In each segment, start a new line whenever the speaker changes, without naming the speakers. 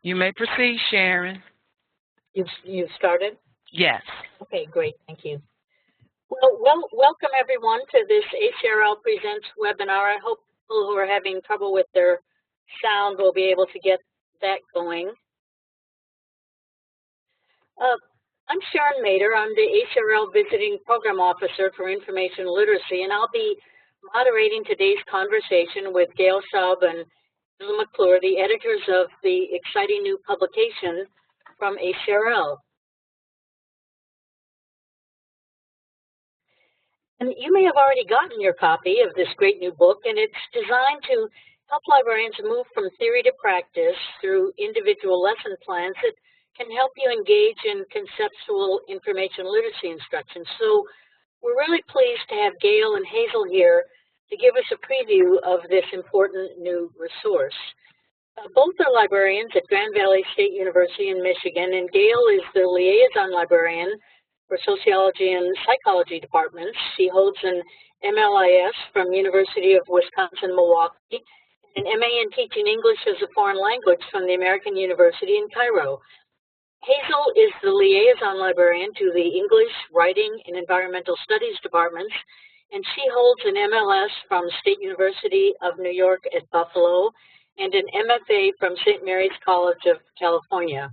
You may proceed, Sharon.
You've started?
Yes.
Okay, great, thank you. Well, welcome everyone to this ACRL Presents webinar. I hope people who are having trouble with their sound will be able to get that going. I'm Sharon Mader. I'm the ACRL Visiting Program Officer for Information Literacy, and I'll be moderating today's conversation with Gail Schaub and Bill McClure, the editors of the exciting new publication from ACRL. And you may have already gotten your copy of this great new book, and it's designed to help librarians move from theory to practice through individual lesson plans that can help you engage in conceptual information literacy instruction. So we're really pleased to have Gail and Hazel here to give us a preview of this important new resource. Both are librarians at Grand Valley State University in Michigan, and Gail is the liaison librarian for sociology and psychology departments. She holds an MLIS from University of Wisconsin-Milwaukee, and an MA in teaching English as a foreign language from the American University in Cairo. Hazel is the liaison librarian to the English, Writing, and Environmental Studies departments, and she holds an MLS from State University of New York at Buffalo and an MFA from St. Mary's College of California.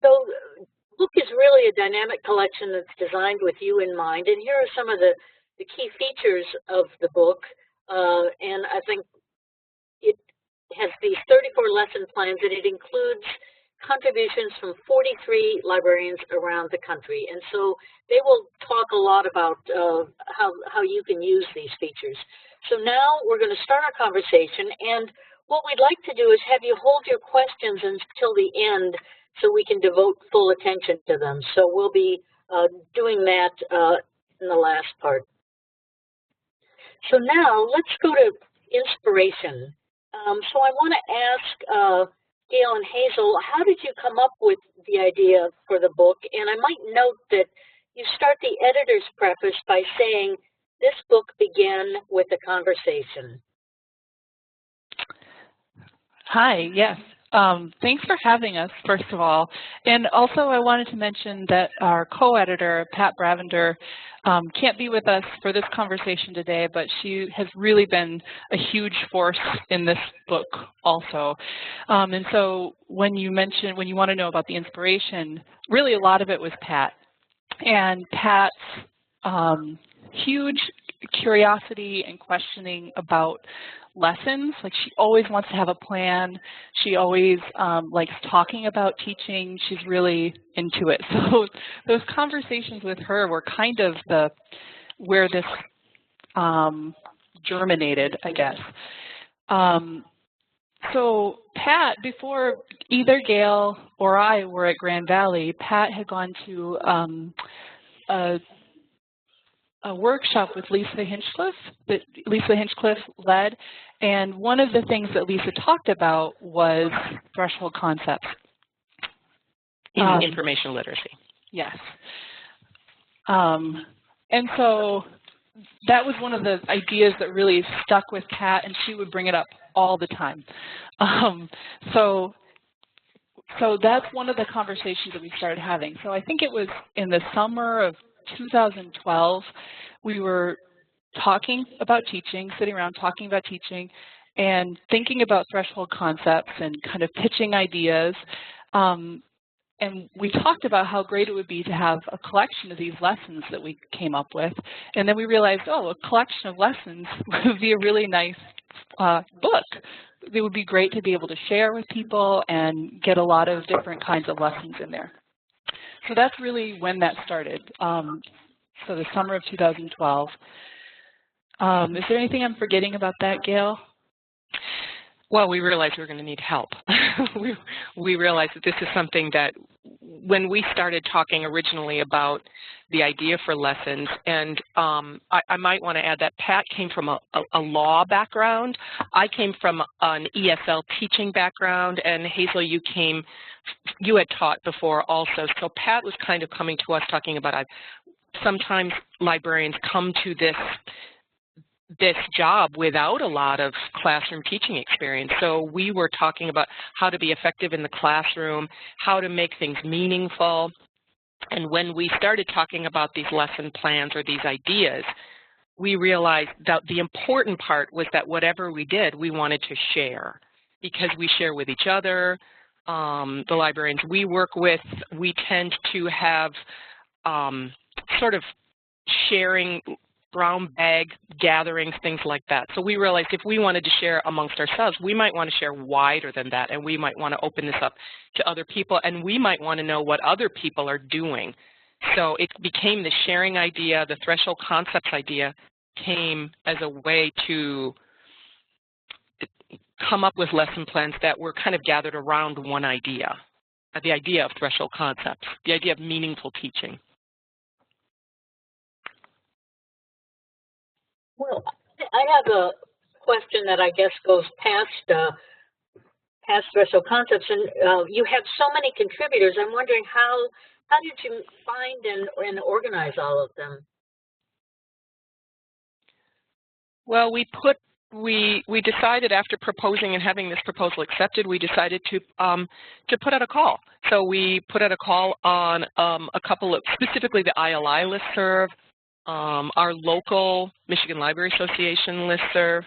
So the book is really a dynamic collection that's designed with you in mind, and here are some of the key features of the book, and I think it has these 34 lesson plans, and it includes contributions from 43 librarians around the country. And so they will talk a lot about how you can use these features. So now we're going to start our conversation, and what we'd like to do is have you hold your questions until the end so we can devote full attention to them. So we'll be doing that in the last part. So now let's go to inspiration. So I want to ask Gail and Hazel, how did you come up with the idea for the book? And I might note that you start the editor's preface by saying, this book began with a conversation.
Hi, yes. Thanks for having us, first of all. And also I wanted to mention that our co-editor, Pat Bravender, can't be with us for this conversation today, but she has really been a huge force in this book also. And so when you want to know about the inspiration, really a lot of it was Pat. And Pat's huge curiosity and questioning about lessons. Like, she always wants to have a plan. She always likes talking about teaching. She's really into it. So those conversations with her were kind of where this germinated, I guess. So Pat, before either Gail or I were at Grand Valley, Pat had gone to a workshop with Lisa Hinchcliffe that Lisa Hinchcliffe led, and one of the things that Lisa talked about was threshold concepts.
In information literacy.
Yes. And so that was one of the ideas that really stuck with Pat, and she would bring it up all the time. So that's one of the conversations that we started having. So I think it was in the summer of 2012, we were talking about teaching, sitting around talking about teaching and thinking about threshold concepts and kind of pitching ideas. And we talked about how great it would be to have a collection of these lessons that we came up with. And then we realized, oh, a collection of lessons would be a really nice book. It would be great to be able to share with people and get a lot of different kinds of lessons in there. So that's really when that started, so the summer of 2012. Is there anything I'm forgetting about that, Gail?
Well, we realized we were going to need help. we realized that this is something that when we started talking originally about the idea for lessons, and I might want to add that Pat came from a law background. I came from an ESL teaching background, and Hazel, you had taught before also. So Pat was kind of coming to us talking about sometimes librarians come to this this job without a lot of classroom teaching experience. So we were talking about how to be effective in the classroom, how to make things meaningful. And when we started talking about these lesson plans or these ideas, we realized that the important part was that whatever we did, we wanted to share, because we share with each other. The librarians we work with, we tend to have sort of sharing, brown bag gatherings, things like that. So we realized if we wanted to share amongst ourselves, we might want to share wider than that, and we might want to open this up to other people, and we might want to know what other people are doing. So it became the sharing idea, the threshold concepts idea came as a way to come up with lesson plans that were kind of gathered around one idea, the idea of threshold concepts, the idea of meaningful teaching.
Well, I have a question that I guess goes past threshold concepts, and you have so many contributors. I'm wondering how did you find and organize all of them?
Well, we decided after proposing and having this proposal accepted, we decided to put out a call. So we put out a call on a couple of, specifically the ILI listserv, our local Michigan Library Association listserv.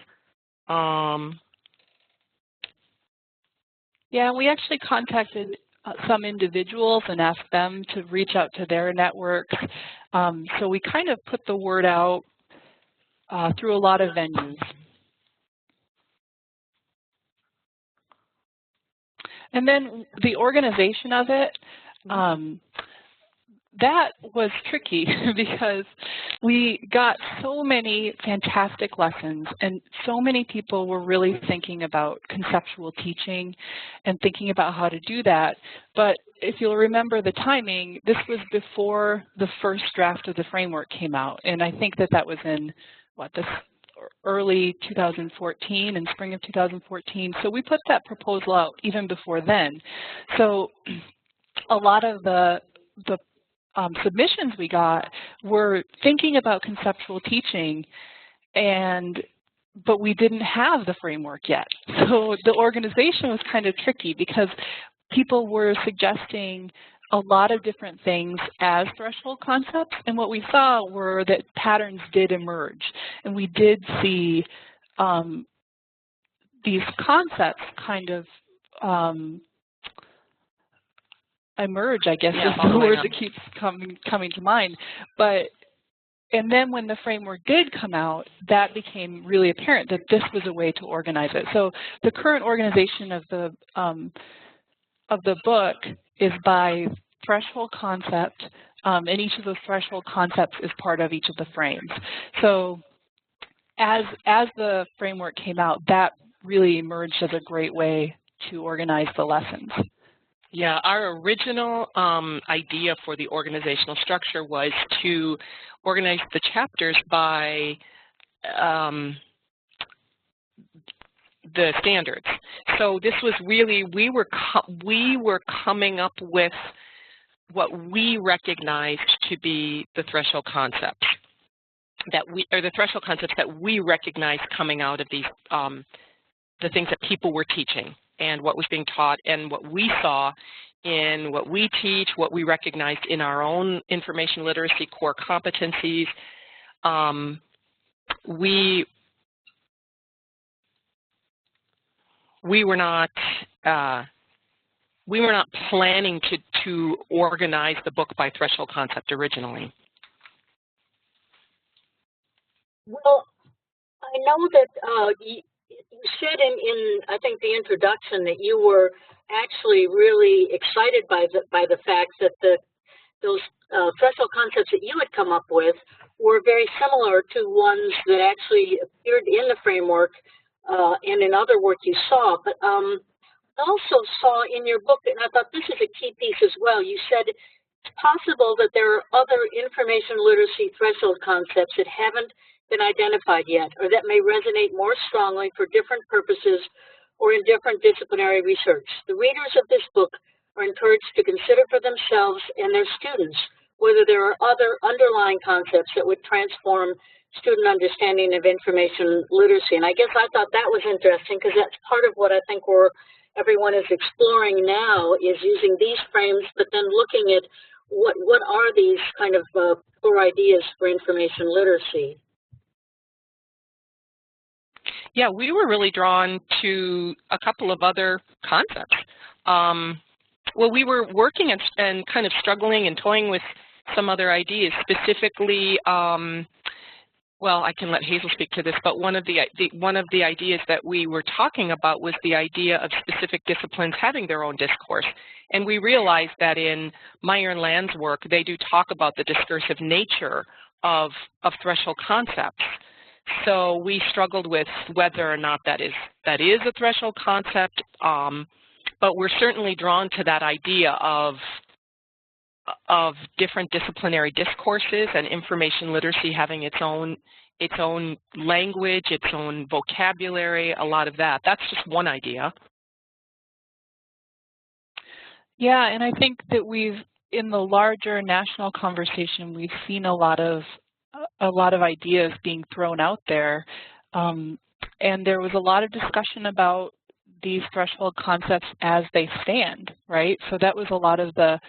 Yeah, we actually contacted some individuals and asked them to reach out to their networks. So we kind of put the word out through a lot of venues. And then the organization of it, that was tricky because we got so many fantastic lessons, and so many people were really thinking about conceptual teaching and thinking about how to do that. But if you'll remember the timing, this was before the first draft of the framework came out, and I think that was in, this early 2014, in spring of 2014. So we put that proposal out even before then. So a lot of the submissions we got were thinking about conceptual teaching, but we didn't have the framework yet. So the organization was kind of tricky because people were suggesting a lot of different things as threshold concepts, and what we saw were that patterns did emerge, and we did see these concepts kind of emerge, I guess, is the word that keeps coming to mind. And then when the framework did come out, that became really apparent that this was a way to organize it. So the current organization of the book is by threshold concept, and each of those threshold concepts is part of each of the frames. So as the framework came out, that really emerged as a great way to organize the lessons.
Yeah, our original idea for the organizational structure was to organize the chapters by the standards. So this was really, we were coming up with what we recognized to be the threshold concepts the threshold concepts that we recognized coming out of these the things that people were teaching and what was being taught, and what we saw in what we teach, what we recognized in our own information literacy core competencies. We were not planning to organize the book by threshold concept originally.
Well, I know that you said in I think the introduction that you were actually really excited by the fact that those threshold concepts that you had come up with were very similar to ones that actually appeared in the framework and in other work you saw. But I also saw in your book, and I thought this is a key piece as well, you said it's possible that there are other information literacy threshold concepts that haven't been identified yet, or that may resonate more strongly for different purposes or in different disciplinary research. The readers of this book are encouraged to consider for themselves and their students whether there are other underlying concepts that would transform student understanding of information literacy. And I guess I thought that was interesting because that's part of what I think everyone is exploring now, is using these frames, but then looking at what are these kind of core ideas for information literacy.
Yeah, we were really drawn to a couple of other concepts. Well, we were working and kind of struggling and toying with some other ideas, specifically, well, I can let Hazel speak to this, but one of the ideas that we were talking about was the idea of specific disciplines having their own discourse. And we realized that in Meyer and Land's work, they do talk about the discursive nature of threshold concepts. So we struggled with whether or not that is a threshold concept, but we're certainly drawn to that idea of different disciplinary discourses and information literacy having its own language, its own vocabulary, a lot of that. That's just one idea.
Yeah, and I think that in the larger national conversation, we've seen a lot of ideas being thrown out there, and there was a lot of discussion about these threshold concepts as they stand, right? So that was a lot of the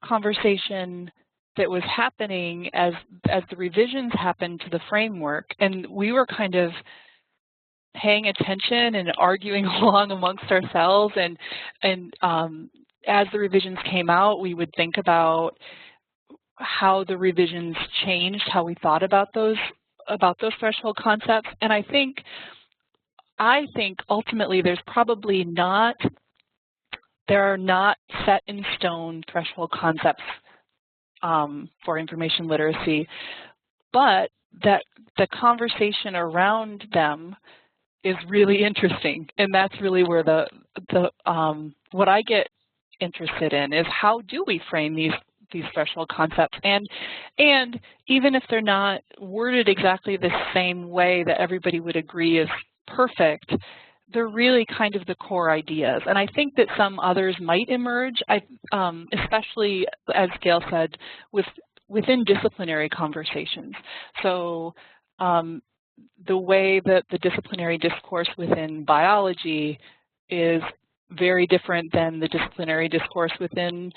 conversation that was happening as the revisions happened to the framework, and we were kind of paying attention and arguing along amongst ourselves, and as the revisions came out, we would think about how the revisions changed how we thought about those threshold concepts. And I think ultimately there are not set in stone threshold concepts for information literacy, but that the conversation around them is really interesting, and that's really where what I get interested in is how do we frame these threshold concepts, and even if they're not worded exactly the same way that everybody would agree is perfect, they're really kind of the core ideas. And I think that some others might emerge, especially, as Gail said, within disciplinary conversations. So the way that the disciplinary discourse within biology is very different than the disciplinary discourse within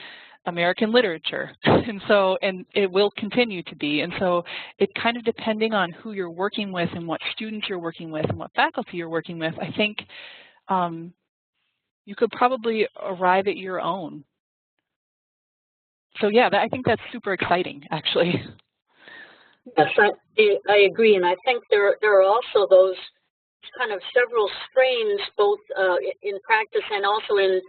American literature, and it will continue to be. And so it kind of, depending on who you're working with and what students you're working with and what faculty you're working with, I think you could probably arrive at your own. So yeah, I think that's super exciting, actually.
Yes, I agree, and I think there are also those kind of several streams, both in practice and also in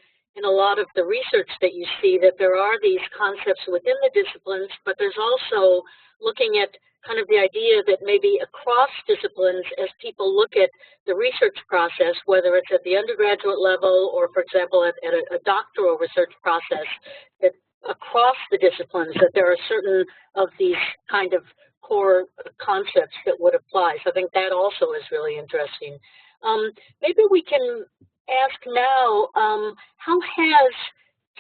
a lot of the research that you see, that there are these concepts within the disciplines, but there's also looking at kind of the idea that maybe across disciplines, as people look at the research process, whether it's at the undergraduate level or, for example, at a doctoral research process, that across the disciplines, that there are certain of these kind of core concepts that would apply. So I think that also is really interesting. Maybe we can ask now, how has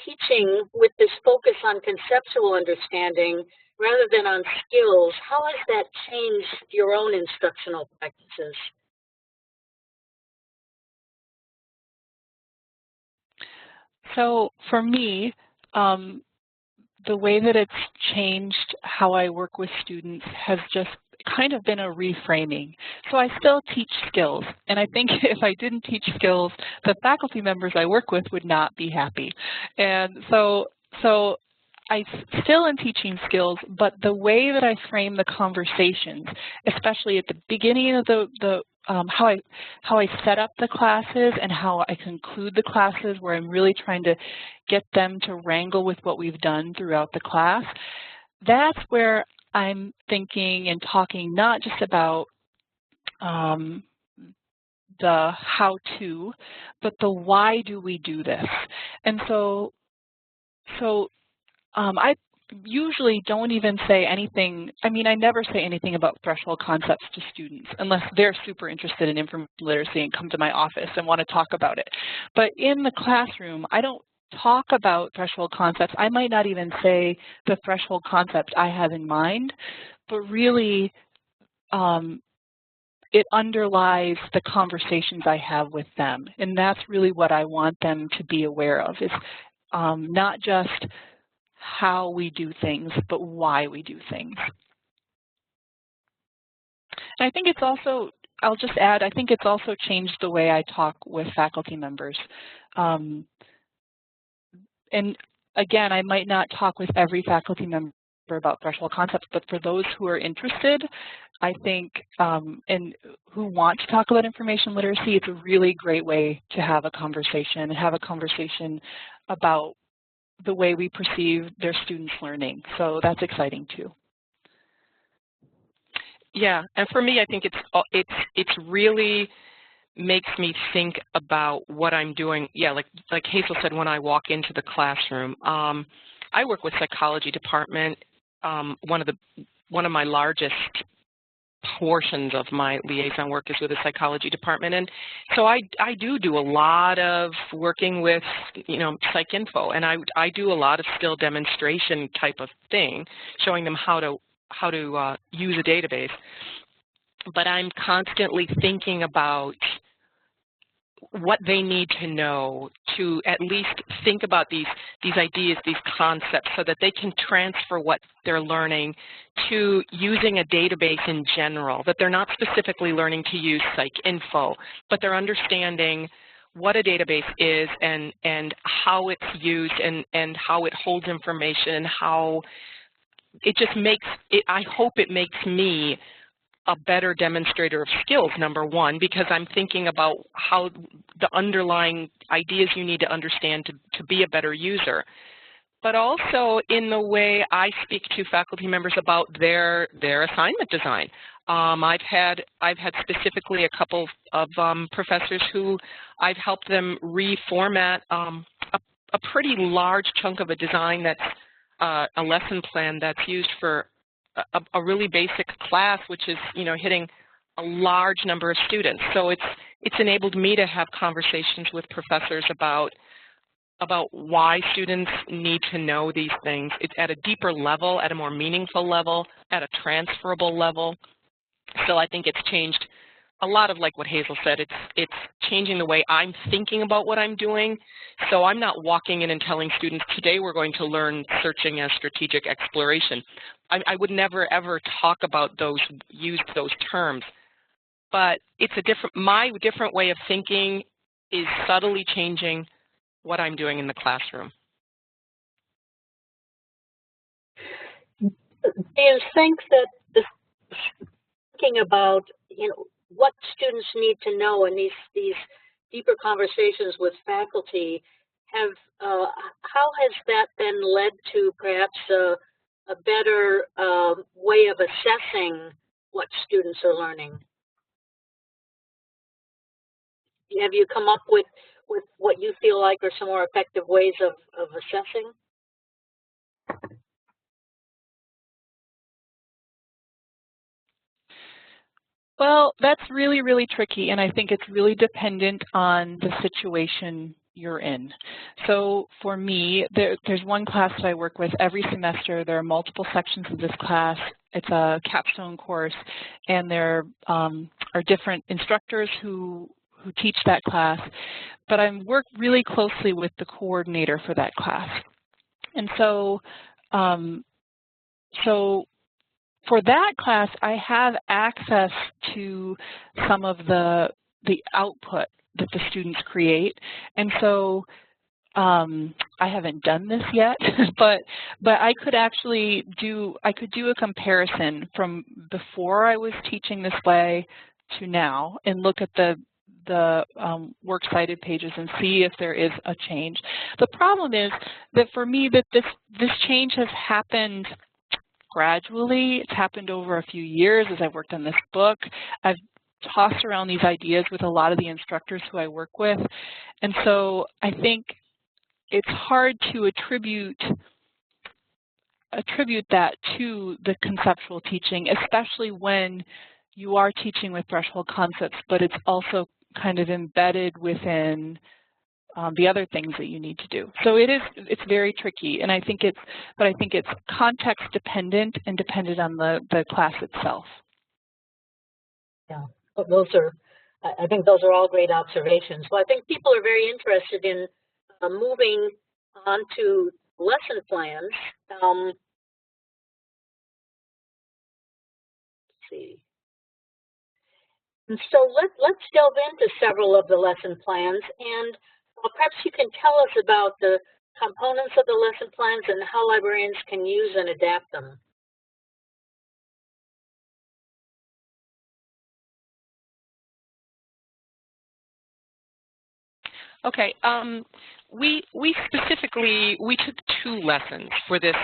teaching with this focus on conceptual understanding rather than on skills, how has that changed your own instructional practices?
So for me, the way that it's changed how I work with students has just kind of been a reframing. So I still teach skills, and I think if I didn't teach skills, the faculty members I work with would not be happy. And so I still am teaching skills, but the way that I frame the conversations, especially at the beginning of how I set up the classes and how I conclude the classes, where I'm really trying to get them to wrangle with what we've done throughout the class, that's where I'm thinking and talking not just about the how-to, but the why do we do this. And so I usually don't even say anything. I mean, I never say anything about threshold concepts to students unless they're super interested in information literacy and come to my office and want to talk about it. But in the classroom, I don't talk about threshold concepts. I might not even say the threshold concept I have in mind, but really it underlies the conversations I have with them. And that's really what I want them to be aware of, is not just how we do things, but why we do things. And I think it's also, I'll just add, I think it's also changed the way I talk with faculty members. And again, I might not talk with every faculty member about threshold concepts, but for those who are interested, I think, and who want to talk about information literacy, it's a really great way to have a conversation and have a conversation about the way we perceive their students' learning. So that's exciting too.
Yeah, and for me, I think it's really makes me think about what I'm doing. Yeah, like Hazel said, when I walk into the classroom, I work with psychology department. One of my largest portions of my liaison work is with the psychology department, and so I do a lot of working with psych info, and I do a lot of skill demonstration type of thing, showing them how to use a database. But I'm constantly thinking about what they need to know to at least think about these ideas, these concepts, so that they can transfer what they're learning to using a database in general, that they're not specifically learning to use psych info, but they're understanding what a database is and how it's used and how it holds information, and how it just makes it, I hope it makes me a better demonstrator of skills, number one, because I'm thinking about how the underlying ideas you need to understand to be a better user. But also in the way I speak to faculty members about their assignment design. I've had specifically a couple of professors who I've helped them reformat a pretty large chunk of a design that's a lesson plan that's used for a really basic class, which is hitting a large number of students. So it's enabled me to have conversations with professors about why students need to know these things. It's at a deeper level, at a more meaningful level, at a transferable level. So I think it's changed a lot of, like what Hazel said, it's changing the way I'm thinking about what I'm doing. So I'm not walking in and telling students, today we're going to learn searching as strategic exploration. I would never ever talk about use those terms. But it's my different way of thinking is subtly changing what I'm doing in the classroom.
Do you think that thinking about what students need to know in these deeper conversations with faculty have how has that then led to perhaps a better way of assessing what students are learning? Have you come up with what you feel like are some more effective ways of assessing?
Well, that's really, really tricky, and I think it's really dependent on the situation you're in. So for me, there's one class that I work with every semester. There are multiple sections of this class. It's a capstone course, and there are different instructors who teach that class. But I work really closely with the coordinator for that class. And so, for that class, I have access to some of the output that the students create, and so I haven't done this yet, but I could actually do a comparison from before I was teaching this way to now, and look at the works cited pages and see if there is a change. The problem is that for me that this change has happened gradually. It's happened over a few years as I've worked on this book. I've tossed around these ideas with a lot of the instructors who I work with. And so I think it's hard to attribute that to the conceptual teaching, especially when you are teaching with threshold concepts, but it's also kind of embedded within the other things that you need to do. So it's very tricky, and I think it's context dependent and dependent on the class itself.
Yeah, those are, I think those are all great observations. Well, I think people are very interested in moving on to lesson plans. Let's see. And so let's delve into several of the lesson plans, and perhaps you can tell us about the components of the lesson plans and how librarians can use and adapt them.
Okay. We specifically took 2 lessons for this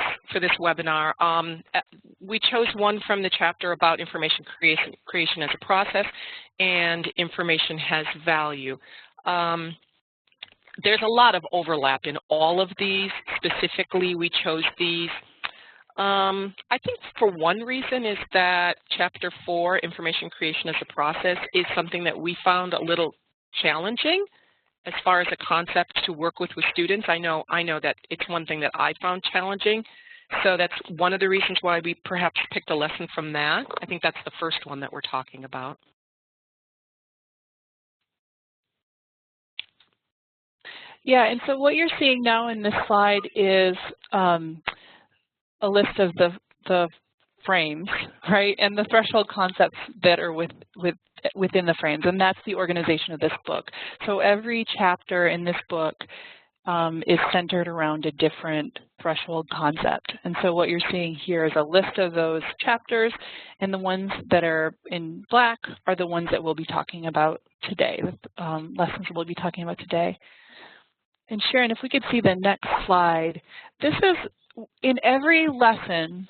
webinar. We chose one from the chapter about information creation as a process, and information has value. There's a lot of overlap in all of these. Specifically, we chose these. I think for one reason is that chapter 4, information creation as a process, is something that we found a little challenging as far as a concept to work with students. I know that it's one thing that I found challenging. So that's one of the reasons why we perhaps picked a lesson from that. I think that's the first one that we're talking about.
Yeah, and so what you're seeing now in this slide is a list of the frames, right, and the threshold concepts that are within the frames, and that's the organization of this book. So every chapter in this book is centered around a different threshold concept. And so what you're seeing here is a list of those chapters, and the ones that are in black are the ones that we'll be talking about today, the lessons we'll be talking about today. And Sharon, if we could see the next slide, this is, in every lesson,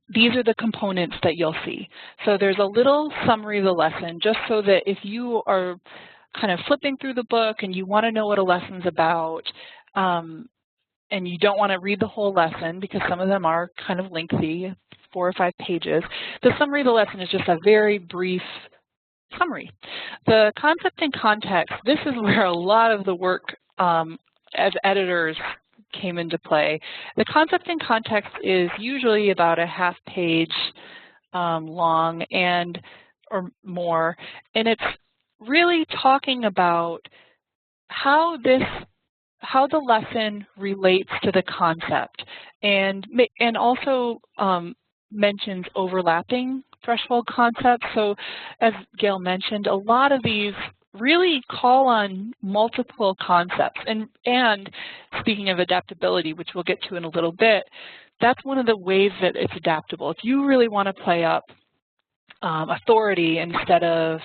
these are the components that you'll see. So there's a little summary of the lesson, just so that if you are kind of flipping through the book and you want to know what a lesson's about, and you don't want to read the whole lesson because some of them are kind of lengthy, 4 or 5 pages, the summary of the lesson is just a very brief summary. The concept and context, this is where a lot of the work as editors came into play. The concept and context is usually about a half page long or more, and it's really talking about how the lesson relates to the concept, and also mentions overlapping threshold concepts. So as Gail mentioned, a lot of these really call on multiple concepts. And speaking of adaptability, which we'll get to in a little bit, that's one of the ways that it's adaptable. If you really want to play up authority instead of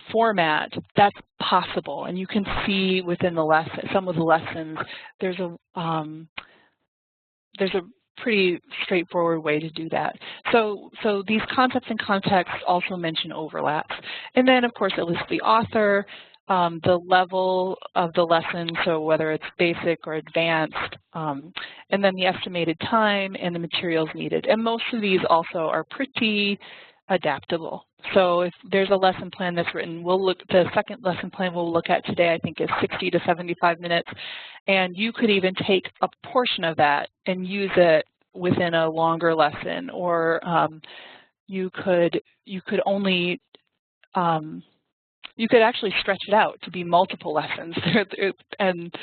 format, that's possible. And you can see within the lesson, some of the lessons, there's a pretty straightforward way to do that. So these concepts and contexts also mention overlaps. And then, of course, it lists the author, the level of the lesson, so whether it's basic or advanced, and then the estimated time and the materials needed. And most of these also are pretty adaptable. So if there's a lesson plan that's written, the second lesson plan we'll look at today, I think, is 60 to 75 minutes. And you could even take a portion of that and use it within a longer lesson, or you could actually stretch it out to be multiple lessons. And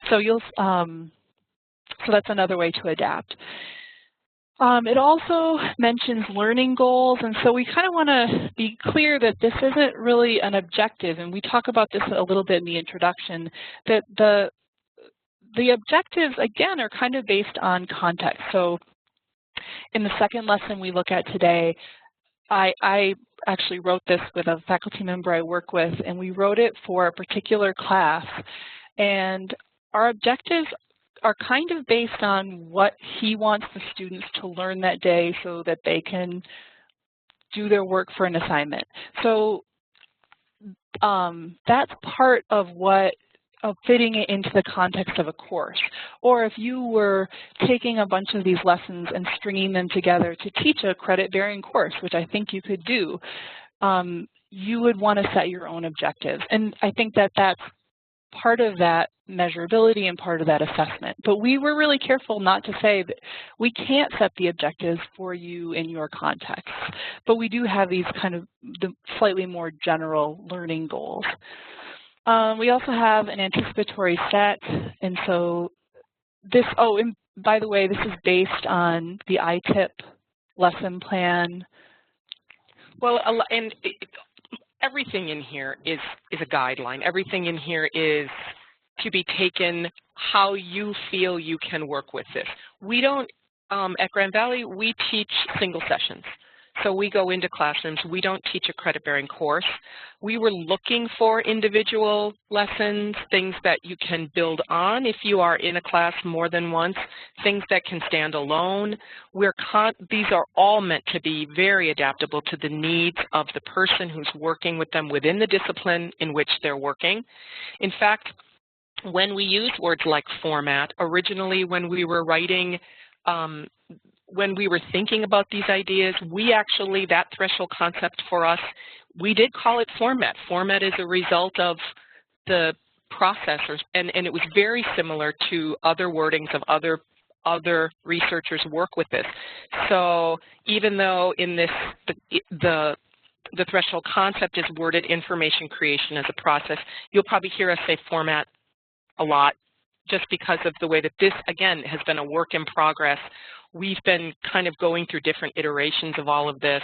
so so that's another way to adapt. It also mentions learning goals, and so we kind of want to be clear that this isn't really an objective, and we talk about this a little bit in the introduction, that the objectives, again, are kind of based on context. So in the second lesson we look at today, I actually wrote this with a faculty member I work with, and we wrote it for a particular class, and our objectives are kind of based on what he wants the students to learn that day so that they can do their work for an assignment. So that's part of fitting it into the context of a course. Or if you were taking a bunch of these lessons and stringing them together to teach a credit-bearing course, which I think you could do, you would want to set your own objectives. And I think that that's part of that measurability and part of that assessment. But we were really careful not to say that we can't set the objectives for you in your context, but we do have these kind of the slightly more general learning goals. We also have an anticipatory set, and so this, oh, and by the way, this is based on the ITIP lesson plan.
Well, and everything in here is a guideline. Everything in here is to be taken how you feel you can work with this. We don't, at Grand Valley, we teach single sessions. So we go into classrooms. We don't teach a credit-bearing course. We were looking for individual lessons, things that you can build on if you are in a class more than once, things that can stand alone. These are all meant to be very adaptable to the needs of the person who's working with them within the discipline in which they're working. In fact, when we use words like format, originally when we were writing when we were thinking about these ideas, we actually, that threshold concept for us, we did call it format. Format is a result of the processors, and it was very similar to other wordings of other researchers work with this. So even though in this, the threshold concept is worded information creation as a process, you'll probably hear us say format a lot, just because of the way that this, again, has been a work in progress. We've been kind of going through different iterations of all of this.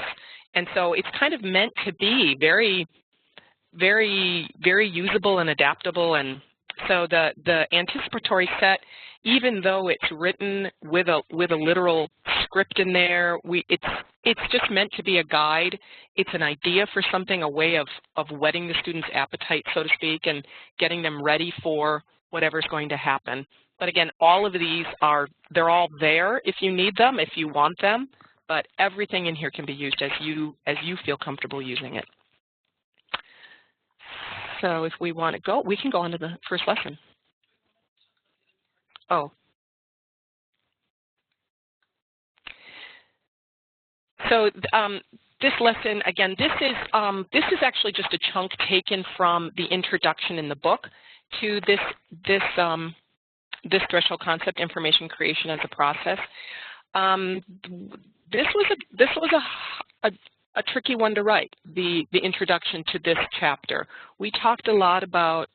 And so it's kind of meant to be very, very, very usable and adaptable. And so the anticipatory set, even though it's written with a literal script in there, it's just meant to be a guide. It's an idea for something, a way of whetting the student's appetite, so to speak, and getting them ready for whatever's going to happen. But again, all of these they're all there if you need them, if you want them, but everything in here can be used as you feel comfortable using it. So if we want to go, we can go on to the first lesson. Oh. So this lesson, again, this is actually just a chunk taken from the introduction in the book to this threshold concept, information creation as a process. This was a tricky one to write, the introduction to this chapter. We talked a lot about.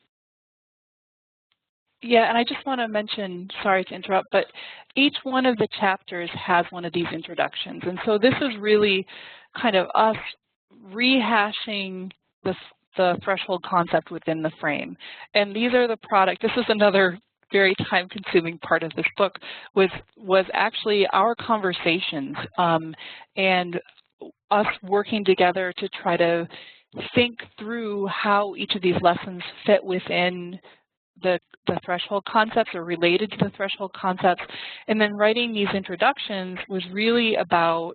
Yeah, and I just want to mention, sorry to interrupt, but each one of the chapters has one of these introductions. And so this is really kind of us rehashing the threshold concept within the frame. And these are the product, this is another very time-consuming part of this book, was actually our conversations and us working together to try to think through how each of these lessons fit within the threshold concepts or related to the threshold concepts. And then writing these introductions was really about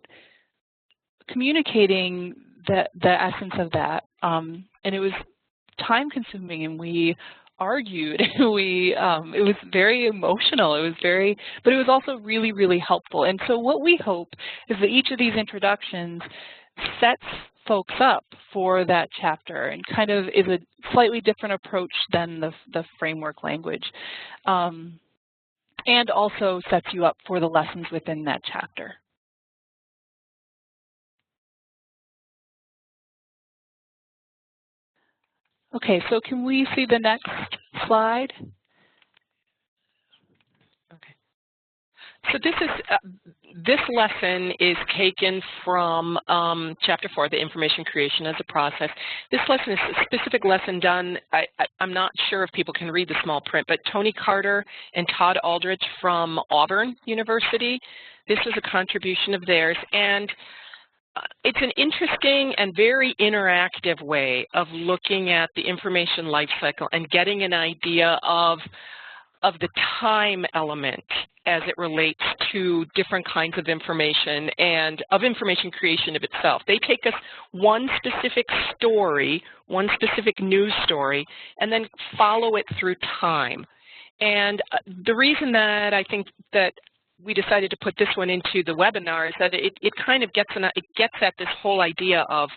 communicating the essence of that. And it was time-consuming, and we argued. It was very emotional. But it was also really, really helpful. And so what we hope is that each of these introductions sets folks up for that chapter and kind of is a slightly different approach than the framework language, and also sets you up for the lessons within that chapter. Okay, so can we see the next slide?
Okay. So this lesson is taken from Chapter 4, the information creation as a process. This lesson is a specific lesson done, I'm not sure if people can read the small print, but Tony Carter and Todd Aldrich from Auburn University. This was a contribution of theirs, and it's an interesting and very interactive way of looking at the information lifecycle and getting an idea of the time element as it relates to different kinds of information and of information creation of itself. They take us one specific story, one specific news story, and then follow it through time. And the reason that I think that we decided to put this one into the webinar is that it kind of gets at this whole idea of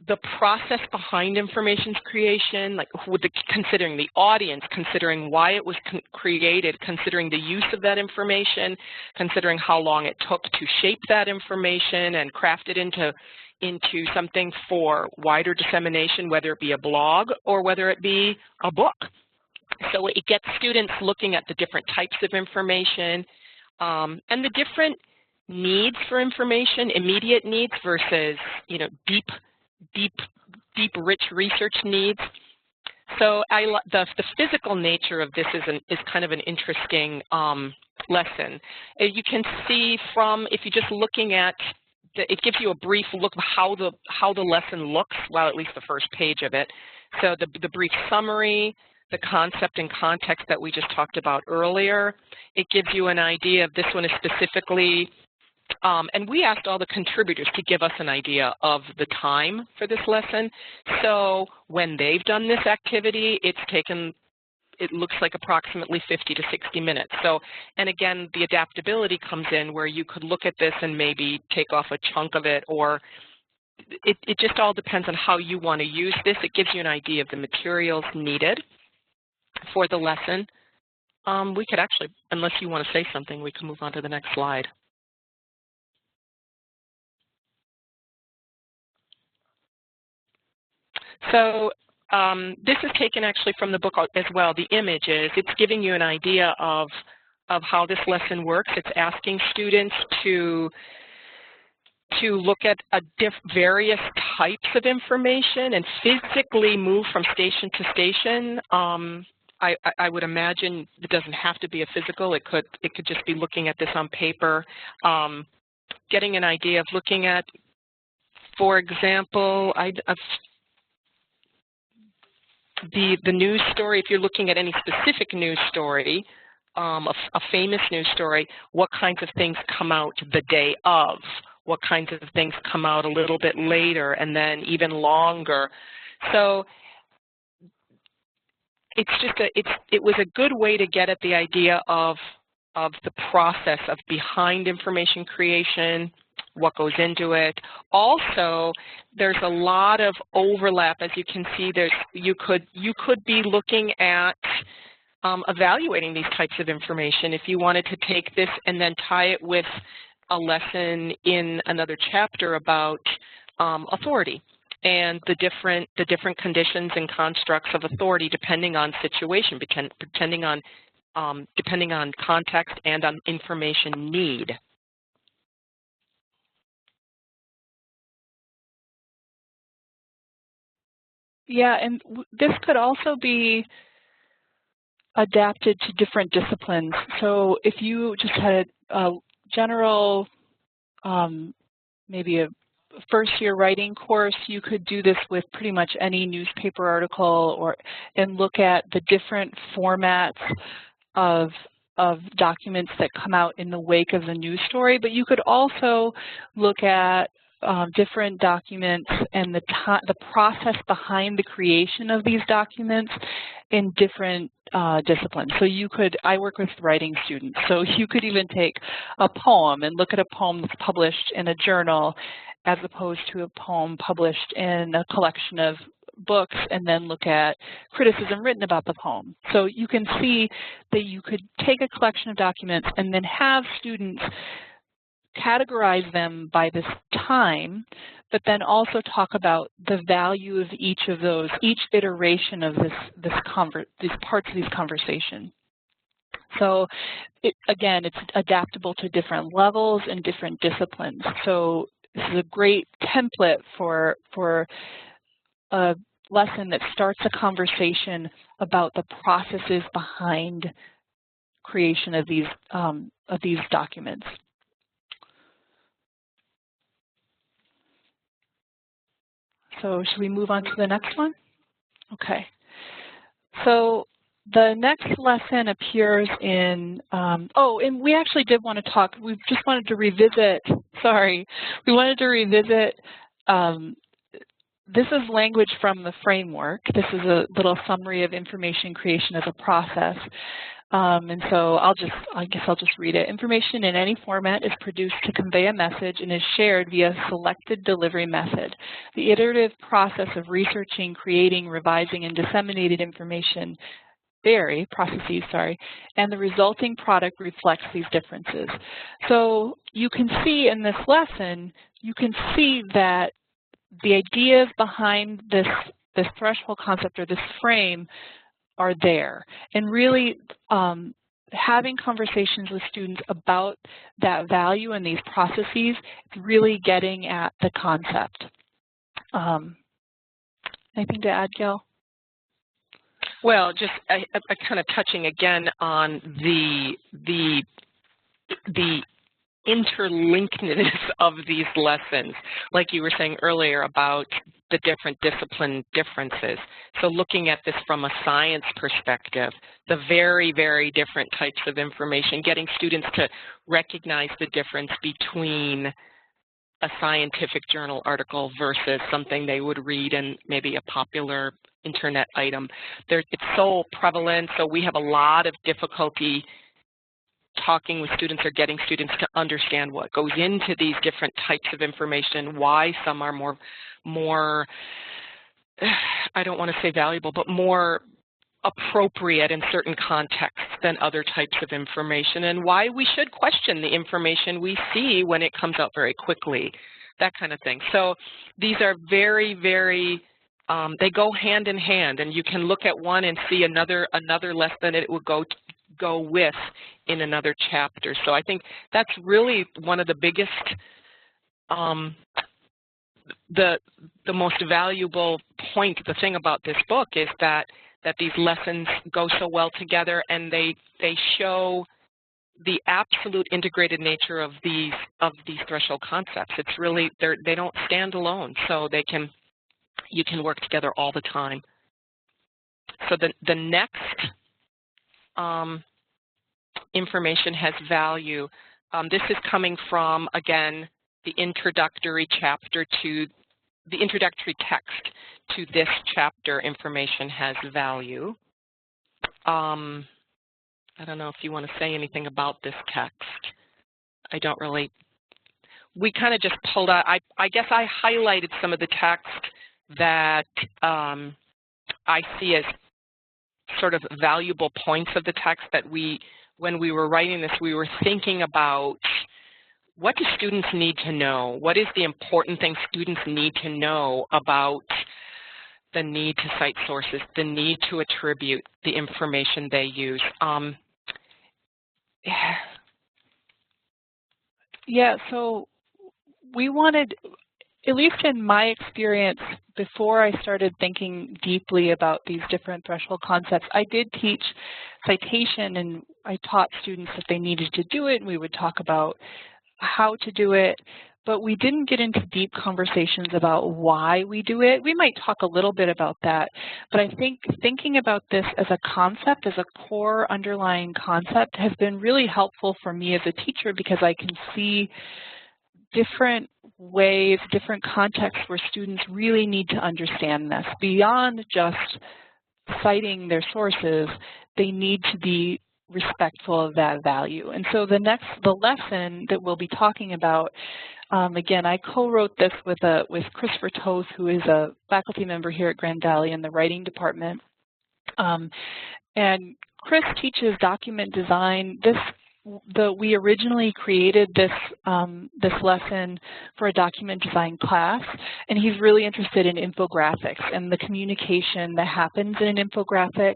the process behind information's creation, like with considering the audience, considering why it was created, considering the use of that information, considering how long it took to shape that information and craft it into something for wider dissemination, whether it be a blog or whether it be a book. So it gets students looking at the different types of information and the different needs for information, immediate needs versus, you know, deep, rich research needs. So the physical nature of this is kind of an interesting lesson. You can see from, if you're just looking at, it gives you a brief look of how the lesson looks, well, at least the first page of it. So the brief summary, the concept and context that we just talked about earlier. It gives you an idea of this one is specifically, and we asked all the contributors to give us an idea of the time for this lesson. So when they've done this activity, it's taken, it looks like approximately 50 to 60 minutes. So, and again, the adaptability comes in where you could look at this and maybe take off a chunk of it, or it just all depends on how you want to use this. It gives you an idea of the materials needed for the lesson. We could actually, unless you want to say something, we can move on to the next slide. So this is taken actually from the book as well, the images. It's giving you an idea of how this lesson works. It's asking students to look at various types of information and physically move from station to station. I would imagine it doesn't have to be a physical. It could just be looking at this on paper, getting an idea of looking at, for example, the news story. If you're looking at any specific news story, a famous news story, what kinds of things come out the day of? What kinds of things come out a little bit later and then even longer? So it's just it was a good way to get at the idea of the process of behind information creation, what goes into it. Also, there's a lot of overlap. As you can see, you could be looking at evaluating these types of information if you wanted to take this and then tie it with a lesson in another chapter about authority and the different conditions and constructs of authority depending on situation, depending on context and on information need.
Yeah, and this could also be adapted to different disciplines. So if you just had a general, maybe a first-year writing course, you could do this with pretty much any newspaper article and look at the different formats of documents that come out in the wake of the news story. But you could also look at different documents and the process behind the creation of these documents in different disciplines. So you could, I work with writing students, so you could even take a poem and look at a poem that's published in a journal as opposed to a poem published in a collection of books and then look at criticism written about the poem. So you can see that you could take a collection of documents and then have students categorize them by this time, but then also talk about the value of each of those, each iteration of these parts of these conversation. So again, it's adaptable to different levels and different disciplines. So this is a great template for a lesson that starts a conversation about the processes behind creation of these documents. So should we move on to the next one? Okay. So the next lesson appears in, and we actually did want to talk, we just wanted to revisit, we wanted to revisit, this is language from the framework. This is a little summary of information creation as a process. And so I guess I'll just read it. Information in any format is produced to convey a message and is shared via a selected delivery method. The iterative process of researching, creating, revising, and disseminating information processes, and the resulting product reflects these differences. So you can see in this lesson, you can see that the ideas behind this threshold concept or this frame are there. And really having conversations with students about that value and these processes, really getting at the concept. Anything to add, Gail?
Well, just kind of touching again on the interlinkedness of these lessons, like you were saying earlier about the different discipline differences. So looking at this from a science perspective, the very, very different types of information, getting students to recognize the difference between a scientific journal article versus something they would read in maybe a popular internet item. It's so prevalent, so we have a lot of difficulty talking with students or getting students to understand what goes into these different types of information, why some are more I don't want to say valuable, but more appropriate in certain contexts than other types of information, and why we should question the information we see when it comes out very quickly, that kind of thing. So these are very, very, they go hand in hand, and you can look at one and see another lesson it would go with in another chapter. So I think that's really one of the biggest, the most valuable point, the thing about this book is that these lessons go so well together, and they show the absolute integrated nature of these threshold concepts. It's really, they don't stand alone, so you can work together all the time. So the next information has value. This is coming from, again, the introductory chapter to the introductory text to this chapter. Information has value. I don't know if you want to say anything about this text. I don't really. We kind of just pulled out, I guess I highlighted some of the text that I see as sort of valuable points of the text that when we were writing this, we were thinking about what do students need to know? What is the important thing students need to know about the need to cite sources, the need to attribute the information they use?
Yeah, so we wanted, at least in my experience, before I started thinking deeply about these different threshold concepts, I did teach citation, and I taught students that they needed to do it, and we would talk about how to do it, but we didn't get into deep conversations about why we do it. We might talk a little bit about that, but I think thinking about this as a concept, as a core underlying concept, has been really helpful for me as a teacher, because I can see different ways, different contexts where students really need to understand this. Beyond just citing their sources, they need to be respectful of that value. And so the lesson that we'll be talking about, again, I co-wrote this with Christopher Toth, who is a faculty member here at Grand Valley in the writing department. And Chris teaches document design. We originally created this lesson for a document design class, and he's really interested in infographics and the communication that happens in an infographic.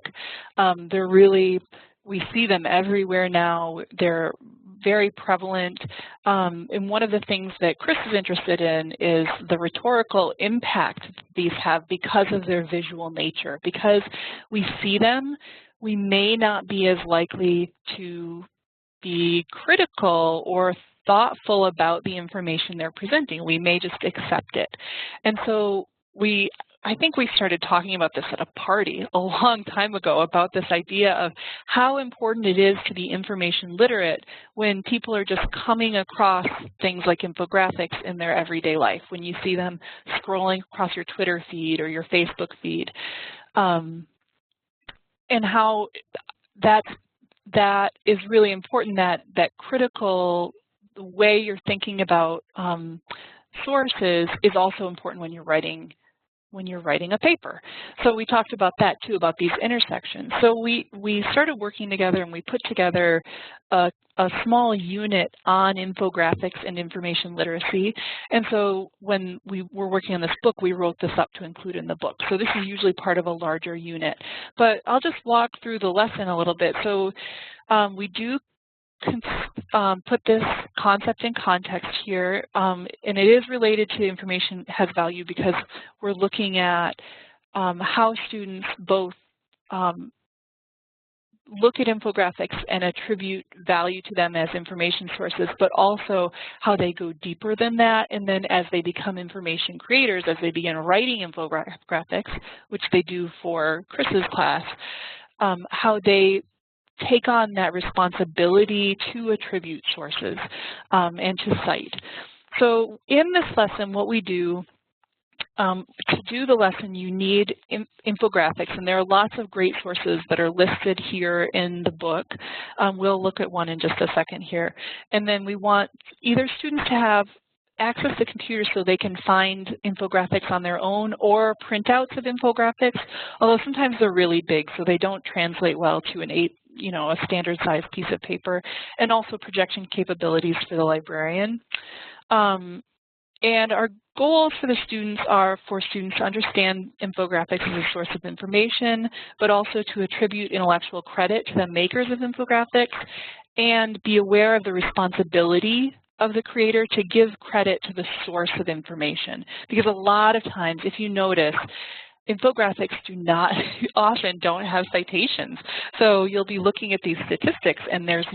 We see them everywhere now. They're very prevalent. And one of the things that Chris is interested in is the rhetorical impact these have because of their visual nature. Because we see them, we may not be as likely to be critical or thoughtful about the information they're presenting. We may just accept it. And so I think we started talking about this at a party a long time ago, about this idea of how important it is to be information literate when people are just coming across things like infographics in their everyday life, when you see them scrolling across your Twitter feed or your Facebook feed, and how that's that is really important, that critical, the way you're thinking about sources is also important when you're writing a paper. So we talked about that too, about these intersections. So we started working together and we put together a small unit on infographics and information literacy. And so when we were working on this book, we wrote this up to include in the book. So this is usually part of a larger unit. But I'll just walk through the lesson a little bit. So we do put this concept in context here, and it is related to information has value because we're looking at how students both look at infographics and attribute value to them as information sources, but also how they go deeper than that, and then as they become information creators, as they begin writing infographics, which they do for Chris's class, how they take on that responsibility to attribute sources and to cite. So in this lesson, what we do, to do the lesson, you need infographics, and there are lots of great sources that are listed here in the book. We'll look at one in just a second here. And then we want either students to have access to computers so they can find infographics on their own or printouts of infographics, although sometimes they're really big, so they don't translate well to a standard size piece of paper, and also projection capabilities for the librarian. And our goals for the students are for students to understand infographics as a source of information, but also to attribute intellectual credit to the makers of infographics, and be aware of the responsibility of the creator to give credit to the source of information. Because a lot of times, if you notice, infographics often don't have citations. So you'll be looking at these statistics and there's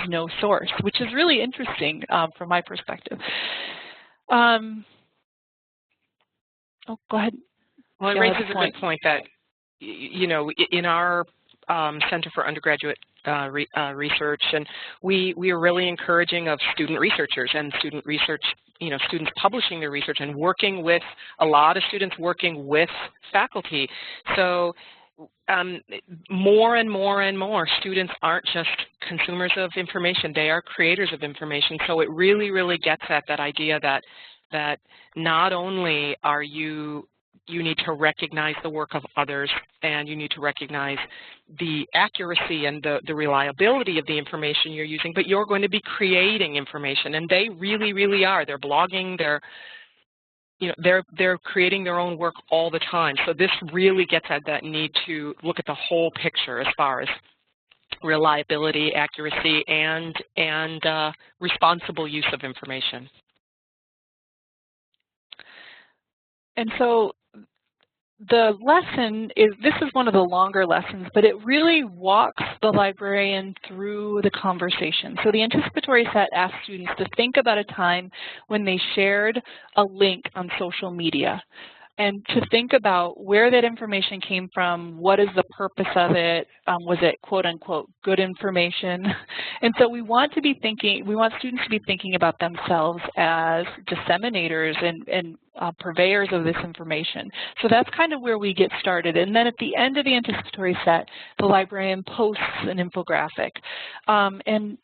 no source, which is really interesting from my perspective. Oh, go ahead.
Well, it raises a good point that, in our Center for Undergraduate Research, and we are really encouraging of student researchers and student research, students publishing their research and working with a lot of students working with faculty. So more and more and more students aren't just consumers of information, they are creators of information. So it really, really gets at that idea that not only are you need to recognize the work of others, and you need to recognize the accuracy and the reliability of the information you're using, but you're going to be creating information, and they really, really are. They're blogging, they're creating their own work all the time. So this really gets at that need to look at the whole picture as far as reliability, accuracy, and responsible use of information.
And so the lesson this is one of the longer lessons, but it really walks the librarian through the conversation. So the anticipatory set asks students to think about a time when they shared a link on social media, and to think about where that information came from, what is the purpose of it, was it quote unquote good information? And so we want students to be thinking about themselves as disseminators and purveyors of this information. So that's kind of where we get started. And then at the end of the anticipatory set, the librarian posts an infographic. And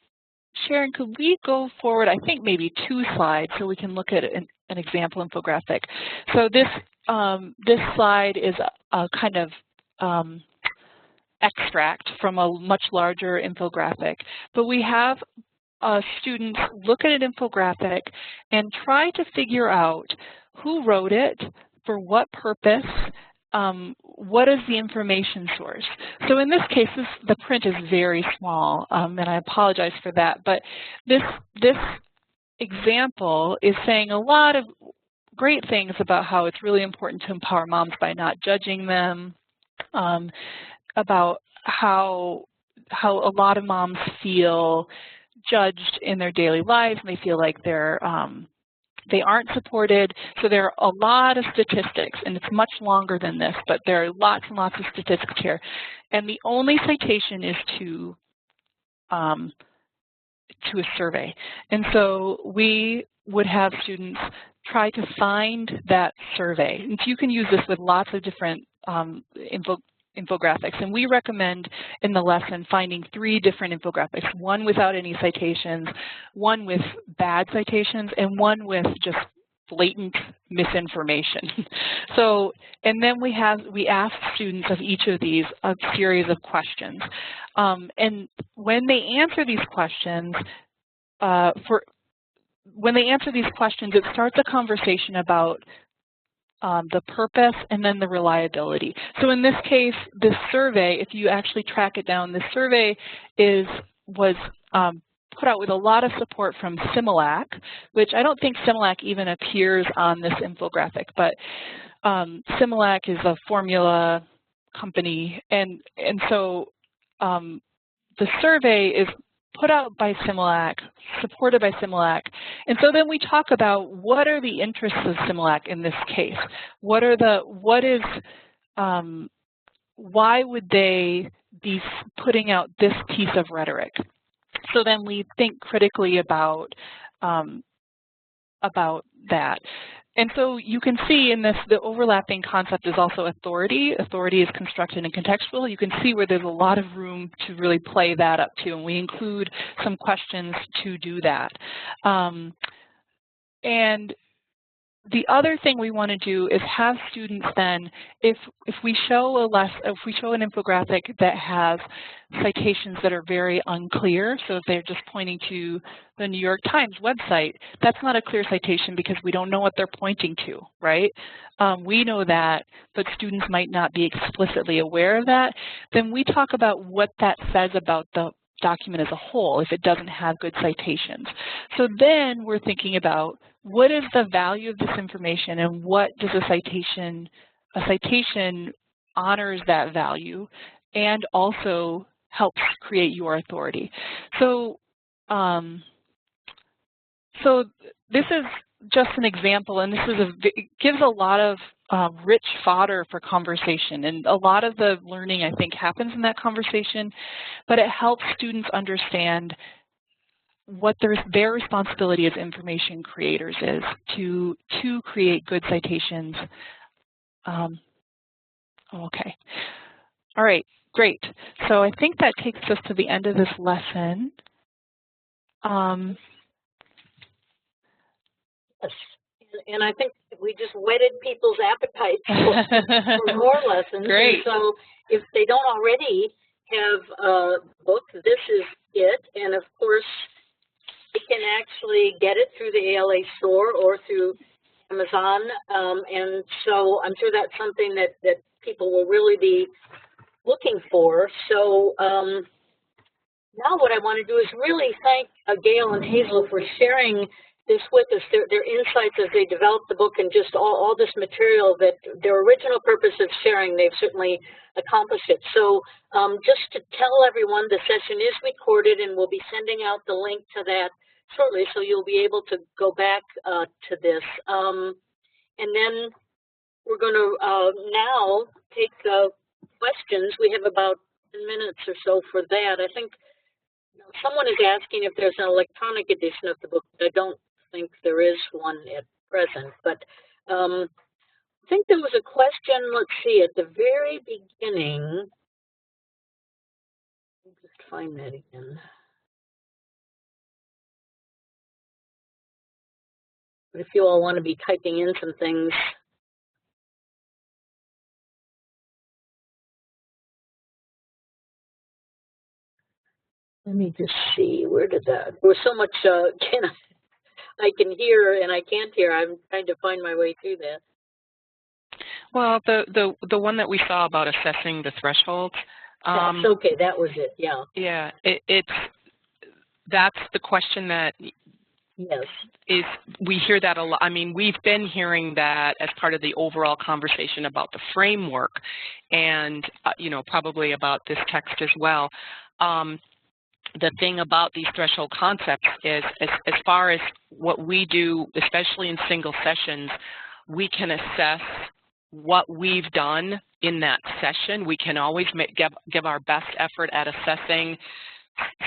Sharon, could we go forward, I think maybe 2 slides, so we can look at an example infographic. So this slide is a kind of extract from a much larger infographic. But we have students look at an infographic and try to figure out who wrote it, for what purpose, what is the information source. So in this case, the print is very small, and I apologize for that. But this example is saying a lot of great things about how it's really important to empower moms by not judging them, about how a lot of moms feel judged in their daily lives, and they feel like they aren't supported. So there are a lot of statistics, and it's much longer than this, but there are lots and lots of statistics here. And the only citation is to a survey. And so we would have students try to find that survey. And you can use this with lots of different infographics, and we recommend in the lesson finding 3 different infographics, one without any citations, one with bad citations, and one with just blatant misinformation. So, and then we ask students of each of these a series of questions. And when they answer these questions, it starts a conversation about the purpose and then the reliability. So in this case, this survey, if you actually track it down, this survey was put out with a lot of support from Similac, which I don't think Similac even appears on this infographic, but Similac is a formula company, and so the survey is put out by Similac, supported by Similac, and so then we talk about what are the interests of Similac in this case. Why would they be putting out this piece of rhetoric? So then we think critically about that. And so you can see in this, the overlapping concept is also authority. Authority is constructed and contextual. You can see where there's a lot of room to really play that up too, and we include some questions to do that. And the other thing we want to do is have students then, if we show an infographic that has citations that are very unclear, so if they're just pointing to the New York Times website, that's not a clear citation because we don't know what they're pointing to, right? We know that, but students might not be explicitly aware of that. Then we talk about what that says about the document as a whole if it doesn't have good citations. So then we're thinking about what is the value of this information and what does a citation honors that value and also helps create your authority. So, so this is just an example, and it gives a lot of rich fodder for conversation, and a lot of the learning I think happens in that conversation, but it helps students understand what their responsibility as information creators is to create good citations. Okay, all right, great. So I think that takes us to the end of this lesson.
Yes. And I think we just whetted people's appetites for more lessons.
Great.
And so if they don't already have a book, this is it. And of course, they can actually get it through the ALA store or through Amazon. And so I'm sure that's something that people will really be looking for. So now what I want to do is really thank Gail and Hazel for sharing this with us, their insights as they developed the book, and just all this material that their original purpose of sharing, they've certainly accomplished it. So just to tell everyone, the session is recorded and we'll be sending out the link to that shortly, so you'll be able to go back to this. And then we're going to now take questions. We have about 10 minutes or so for that. I think someone is asking if there's an electronic edition of the book. I don't think there is one at present, but I think there was a question, let's see, at the very beginning. Let me just find that again. But if you all want to be typing in some things. Let me just see, where did that, there was so much, I can hear and I can't hear. I'm trying to find my way through that.
Well, the one that we saw about assessing the thresholds.
That's okay, that was it, yeah.
Yeah, that's the question that is, we hear that a lot. I mean, we've been hearing that as part of the overall conversation about the framework and, you know, probably about this text as well. The thing about these threshold concepts is, as far as what we do, especially in single sessions, we can assess what we've done in that session. We can always give our best effort at assessing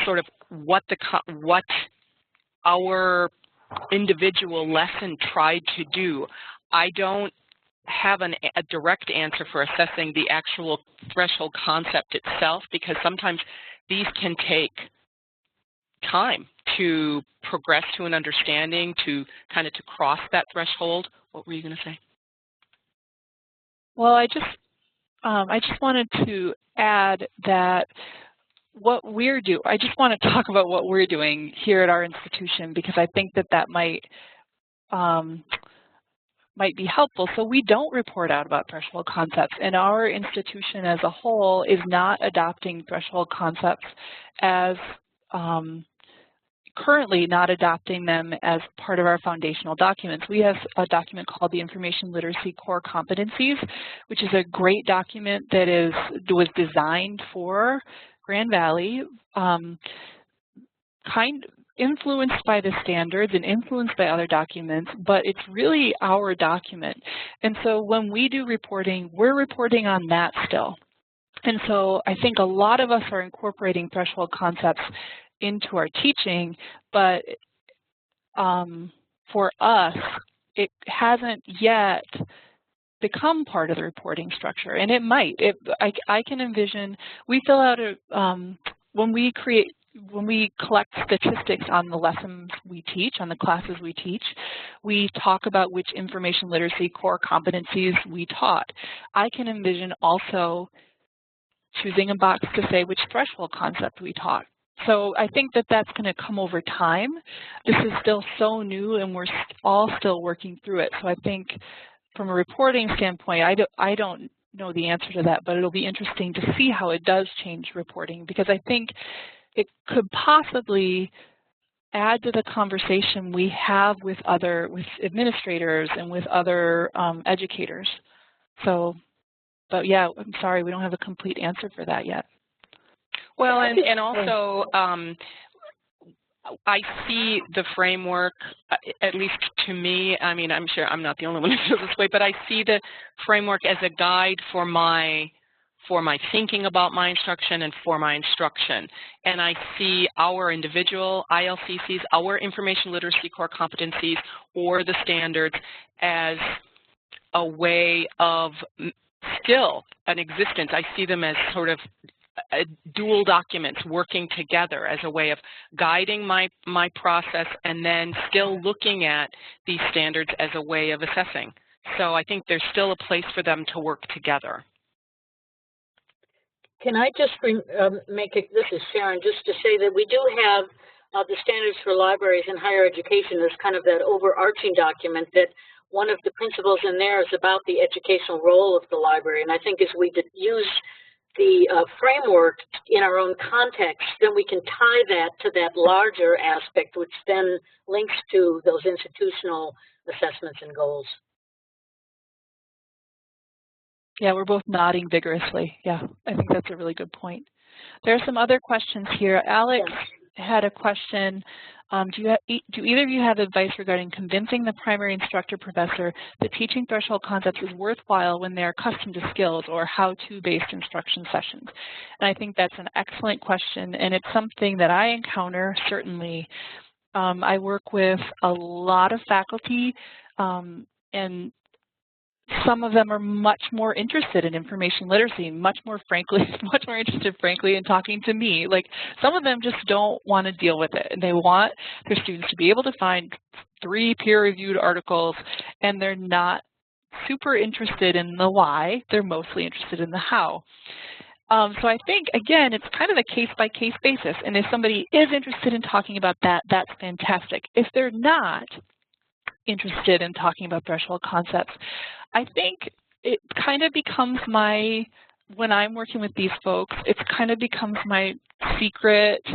sort of what our individual lesson tried to do. I don't have a direct answer for assessing the actual threshold concept itself, because sometimes these can take time to progress to an understanding, to kind of to cross that threshold. What were you going to say?
Well, I just wanted to add that what we're doing, I just want to talk about what we're doing here at our institution, because I think that might be helpful. So we don't report out about threshold concepts, and our institution as a whole is not adopting threshold concepts as currently not adopting them as part of our foundational documents. We have a document called the Information Literacy Core Competencies, which is a great document that was designed for Grand Valley, influenced by the standards and influenced by other documents, but it's really our document. And so when we do reporting, we're reporting on that still. And so I think a lot of us are incorporating threshold concepts into our teaching, but for us, it hasn't yet become part of the reporting structure, and it might. I can envision, we fill out when we collect statistics on the lessons we teach, on the classes we teach, we talk about which information literacy core competencies we taught. I can envision also choosing a box to say which threshold concept we taught. So I think that's going to come over time. This is still so new, and we're all still working through it. So I think from a reporting standpoint, I don't know the answer to that, but it'll be interesting to see how it does change reporting, because I think it could possibly add to the conversation we have with administrators and with other educators. So, but yeah, I'm sorry, we don't have a complete answer for that yet.
Well, and also, I see the framework, at least to me, I mean, I'm sure I'm not the only one who feels this way, but I see the framework as a guide for my thinking about my instruction and for my instruction. And I see our individual ILCCs, our information literacy core competencies, or the standards as a way of still an existence. I see them as sort of dual documents working together as a way of guiding my process, and then still looking at these standards as a way of assessing. So I think there's still a place for them to work together.
Can I just this is Sharon, just to say that we do have the standards for libraries in higher education as kind of that overarching document, that one of the principles in there is about the educational role of the library. And I think as we use the framework in our own context, then we can tie that to that larger aspect, which then links to those institutional assessments and goals.
Yeah, we're both nodding vigorously. Yeah, I think that's a really good point. There are some other questions here. Alex had a question. Do either of you have advice regarding convincing the primary instructor professor that teaching threshold concepts is worthwhile when they are accustomed to skills or how-to-based instruction sessions? And I think that's an excellent question, and it's something that I encounter, certainly. I work with a lot of faculty, and some of them are much more interested in information literacy, much more interested, frankly, in talking to me. Like, some of them just don't want to deal with it, and they want their students to be able to find 3 peer-reviewed articles, and they're not super interested in the why. They're mostly interested in the how. So I think, again, it's kind of a case-by-case basis, and if somebody is interested in talking about that, that's fantastic. If they're not interested in talking about threshold concepts, I think it kind of becomes when I'm working with these folks, it kind of becomes my secret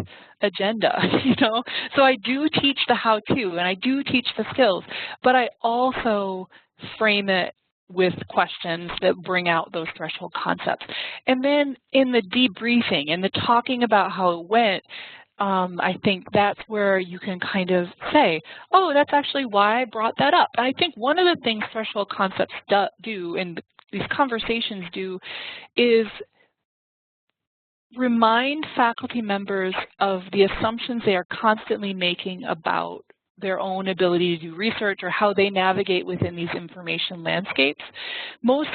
agenda, you know? So I do teach the how-to, and I do teach the skills, but I also frame it with questions that bring out those threshold concepts. And then in the debriefing and the talking about how it went, I think that's where you can kind of say, oh, that's actually why I brought that up. And I think one of the things threshold concepts do, and these conversations do, is remind faculty members of the assumptions they are constantly making about their own ability to do research or how they navigate within these information landscapes. Most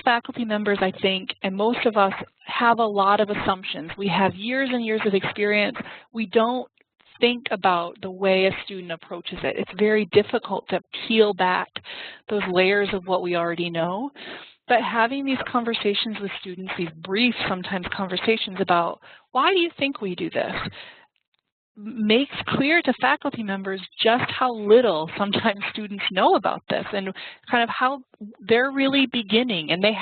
faculty members, I think, and most of us have a lot of assumptions. We have years and years of experience. We don't think about the way a student approaches it. It's very difficult to peel back those layers of what we already know. But having these conversations with students, these brief, sometimes conversations about why do you think we do this, makes clear to faculty members just how little sometimes students know about this and kind of how they're really beginning, and they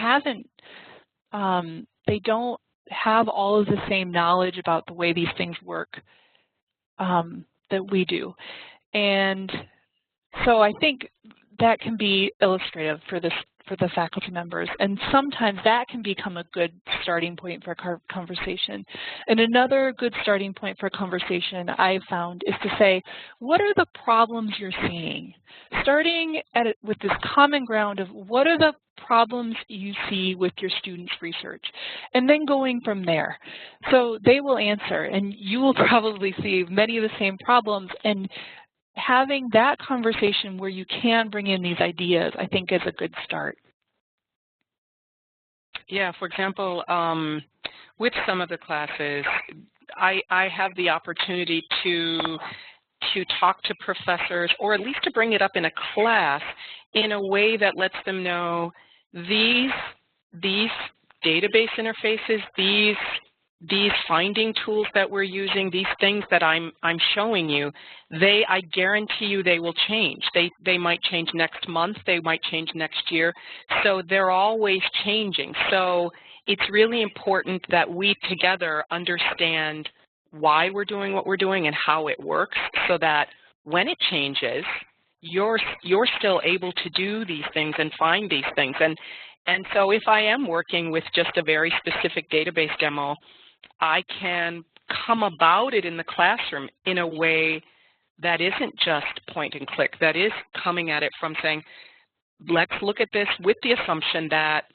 don't have all of the same knowledge about the way these things work that we do. And so I think that can be illustrative for the faculty members, and sometimes that can become a good starting point for a conversation. And another good starting point for a conversation I've found is to say, what are the problems you're seeing? Starting with this common ground of what are the problems you see with your students' research, and then going from there. So they will answer, and you will probably see many of the same problems, and having that conversation where you can bring in these ideas, I think, is a good start.
Yeah, for example, with some of the classes, I have the opportunity to talk to professors, or at least to bring it up in a class in a way that lets them know these database interfaces, these finding tools that we're using, these things that I'm showing you, I guarantee you they will change. They might change next month, they might change next year. So they're always changing. So it's really important that we together understand why we're doing what we're doing and how it works, so that when it changes, you're still able to do these things and find these things. And so if I am working with just a very specific database demo, I can come about it in the classroom in a way that isn't just point and click, that is coming at it from saying, let's look at this with the assumption that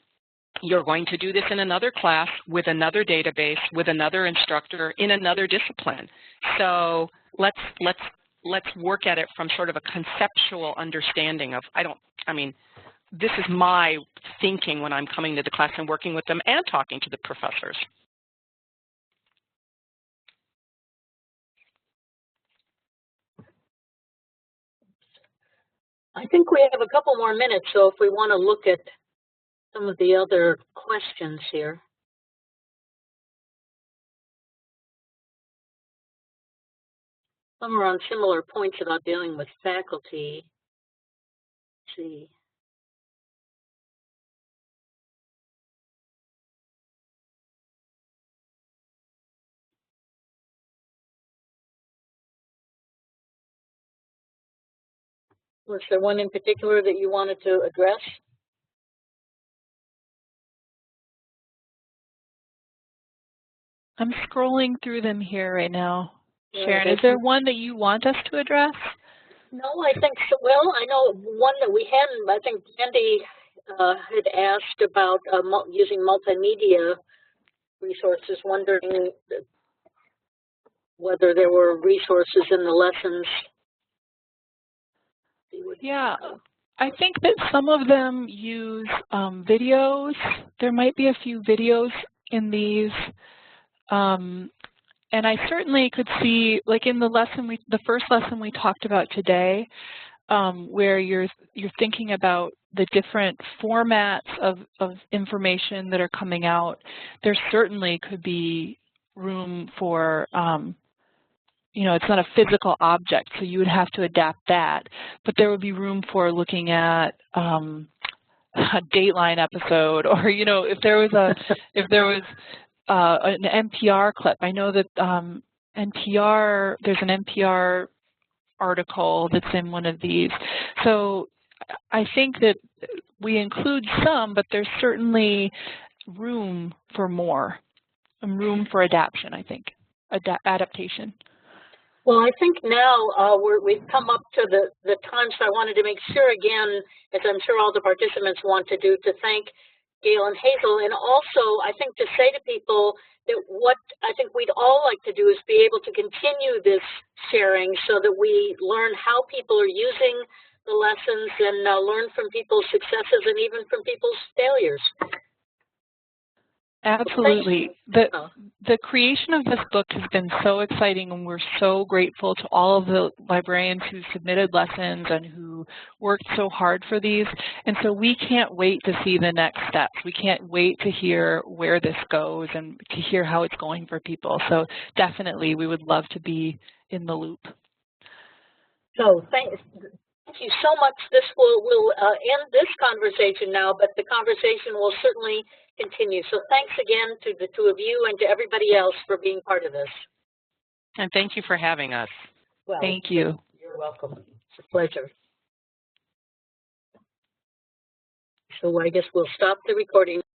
you're going to do this in another class with another database, with another instructor in another discipline. So let's work at it from sort of a conceptual understanding of, this is my thinking when I'm coming to the class and working with them and talking to the professors.
I think we have a couple more minutes, so if we want to look at some of the other questions here. Some are on similar points about dealing with faculty. Let's see. Was there one in particular that you wanted to address?
I'm scrolling through them here right now. Sharon, is there one that you want us to address?
No, I think so. Well, I know one that we hadn't. I think Andy had asked about using multimedia resources, wondering whether there were resources in the lessons.
Yeah, I think that some of them use videos. There might be a few videos in these. And I certainly could see, like in the first lesson we talked about today, where you're thinking about the different formats of information that are coming out. There certainly could be room for, it's not a physical object, so you would have to adapt that. But there would be room for looking at a Dateline episode, or if there was an NPR clip. I know that there's an NPR article that's in one of these. So I think that we include some, but there's certainly room for more, and room for adaptation, I think, adaptation.
Well, I think now we've come up to the time, so I wanted to make sure again, as I'm sure all the participants want to do, to thank Gail and Hazel, and also I think to say to people that what I think we'd all like to do is be able to continue this sharing so that we learn how people are using the lessons and learn from people's successes and even from people's failures.
Absolutely. The creation of this book has been so exciting, and we're so grateful to all of the librarians who submitted lessons and who worked so hard for these. And so we can't wait to see the next steps. We can't wait to hear where this goes and to hear how it's going for people. So definitely we would love to be in the loop.
So thank you so much. This will end this conversation now, but the conversation will certainly continue. So thanks again to the two of you and to everybody else for being part of this.
And thank you for having us.
Well,
thank you.
You're welcome. It's a pleasure. So I guess we'll stop the recording.